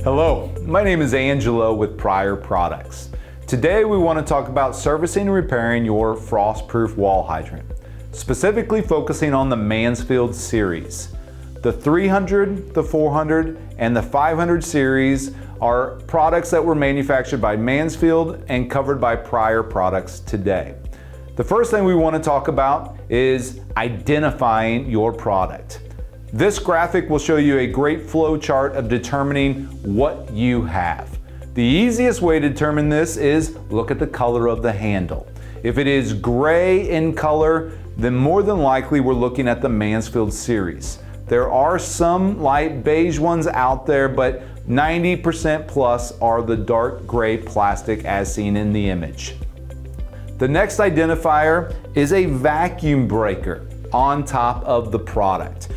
Hello, my name is Angelo with PRIER Products. Today we want to talk about servicing and repairing your frost-proof wall hydrant, specifically focusing on the Mansfield series. The 300, the 400, and the 500 series are products that were manufactured by Mansfield and covered by PRIER Products today. The first thing we want to talk about is identifying your product. This graphic will show you a great flow chart of determining what you have. The easiest way to determine this is look at the color of the handle. If it is gray in color, then more than likely we're looking at the Mansfield series. There are some light beige ones out there, but 90% plus are the dark gray plastic as seen in the image. The next identifier is a vacuum breaker on top of the product.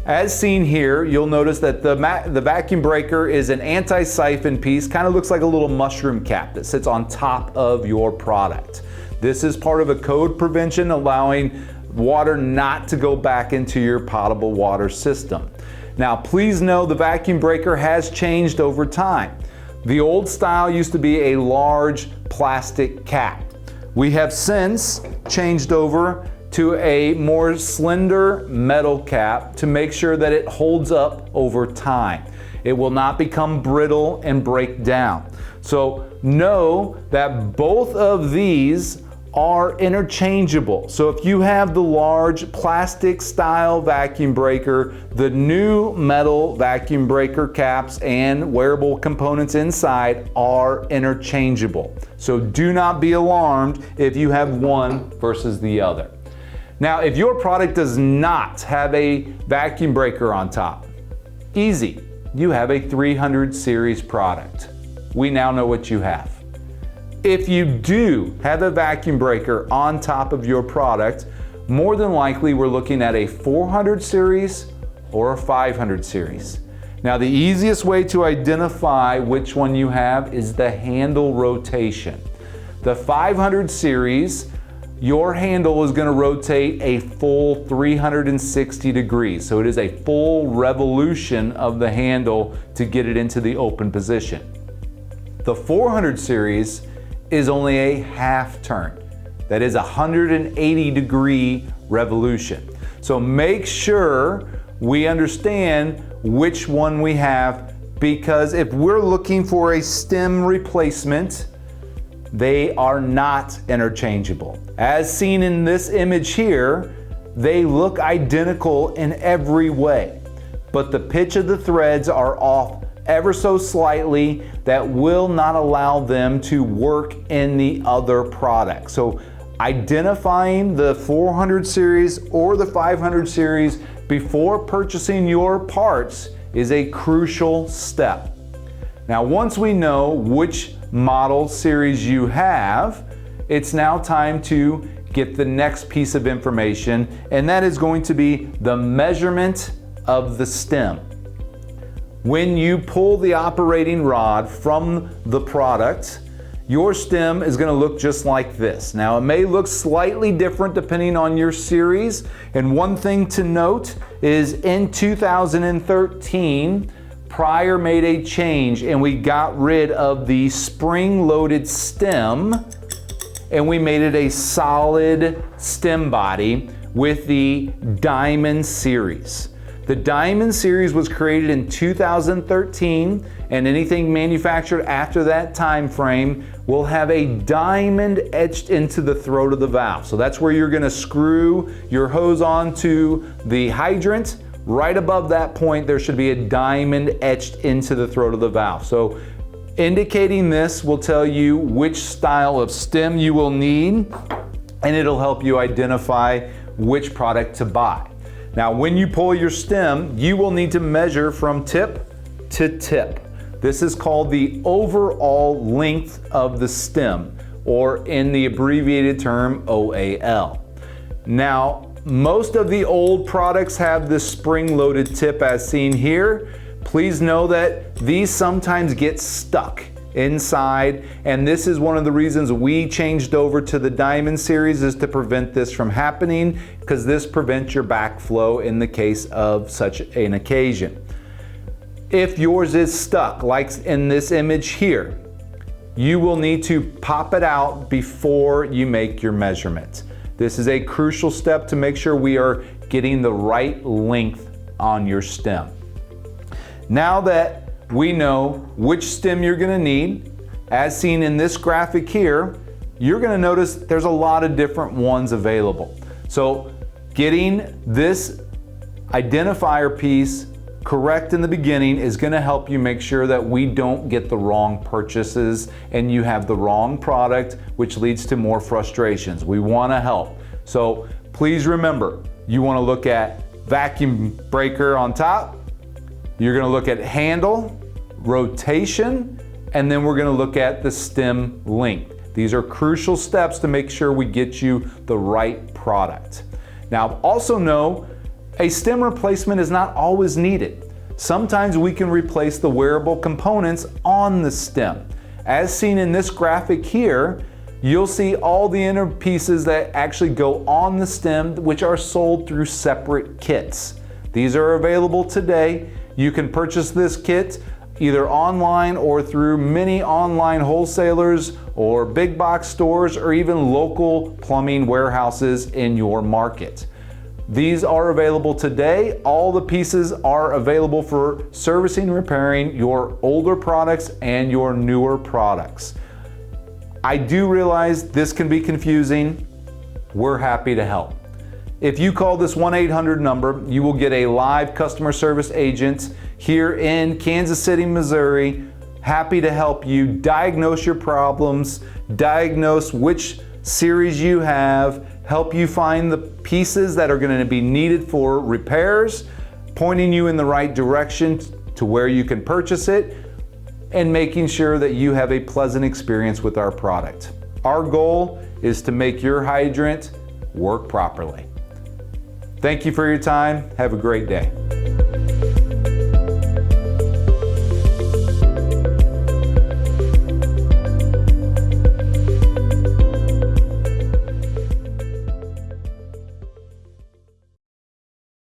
As seen here, you'll notice that the vacuum breaker is an anti-siphon piece, kind of looks like a little mushroom cap that sits on top of your product. This is part of a code prevention allowing water not to go back into your potable water system. Now please know the vacuum breaker has changed over time. The old style used to be a large plastic cap. We have since changed over to a more slender metal cap to make sure that it holds up over time. It will not become brittle and break down. So know that both of these are interchangeable. So if you have the large plastic style vacuum breaker, the new metal vacuum breaker caps and wearable components inside are interchangeable. So do not be alarmed if you have one versus the other. Now, if your product does not have a vacuum breaker on top, easy, you have a 300 series product. We now know what you have. If you do have a vacuum breaker on top of your product, more than likely we're looking at a 400 series or a 500 series. Now, the easiest way to identify which one you have is the handle rotation. The 500 series, your handle is going to rotate a full 360 degrees. So it is a full revolution of the handle to get it into the open position. The 400 series is only a half turn. That is a 180 degree revolution. So make sure we understand which one we have, because if we're looking for a stem replacement, they are not interchangeable. As seen in this image here, they look identical in every way, but the pitch of the threads are off ever so slightly that will not allow them to work in the other product. So identifying the 400 series or the 500 series before purchasing your parts is a crucial step. Now, once we know which model series you have, it's now time to get the next piece of information, and that is going to be the measurement of the stem. When you pull the operating rod from the product, your stem is going to look just like this. Now, it may look slightly different depending on your series, and one thing to note is in 2013, PRIER made a change and we got rid of the spring-loaded stem and we made it a solid stem body with the Diamond series. The Diamond series was created in 2013, and anything manufactured after that time frame will have a diamond etched into the throat of the valve. So that's where you're going to screw your hose onto the hydrant. Right above that point, there should be a diamond etched into the throat of the valve. So indicating this will tell you which style of stem you will need, and it'll help you identify which product to buy. Now, when you pull your stem, you will need to measure from tip to tip. This is called the overall length of the stem, or in the abbreviated term, OAL. Now, most of the old products have this spring-loaded tip as seen here. Please know that these sometimes get stuck inside, and this is one of the reasons we changed over to the Diamond series, is to prevent this from happening, because this prevents your backflow in the case of such an occasion. If yours is stuck, like in this image here, you will need to pop it out before you make your measurements. This is a crucial step to make sure we are getting the right length on your stem. Now that we know which stem you're gonna need, as seen in this graphic here, you're gonna notice there's a lot of different ones available. So getting this identifier piece correct in the beginning is going to help you make sure that we don't get the wrong purchases and you have the wrong product, which leads to more frustrations. We want to help. So please remember, you want to look at vacuum breaker on top, you're going to look at handle, rotation, and then we're going to look at the stem length. These are crucial steps to make sure we get you the right product. Now also know a stem replacement is not always needed. Sometimes we can replace the wearable components on the stem. As seen in this graphic here, you'll see all the inner pieces that actually go on the stem, which are sold through separate kits. These are available today. You can purchase this kit either online or through many online wholesalers or big box stores or even local plumbing warehouses in your market. These are available today. All the pieces are available for servicing and repairing your older products and your newer products. I do realize this can be confusing. We're happy to help. If you call this 1-800 number, you will get a live customer service agent here in Kansas City, Missouri, happy to help you diagnose your problems, diagnose which series you have, help you find the pieces that are going to be needed for repairs, pointing you in the right direction to where you can purchase it, and making sure that you have a pleasant experience with our product. Our goal is to make your hydrant work properly. Thank you for your time. Have a great day.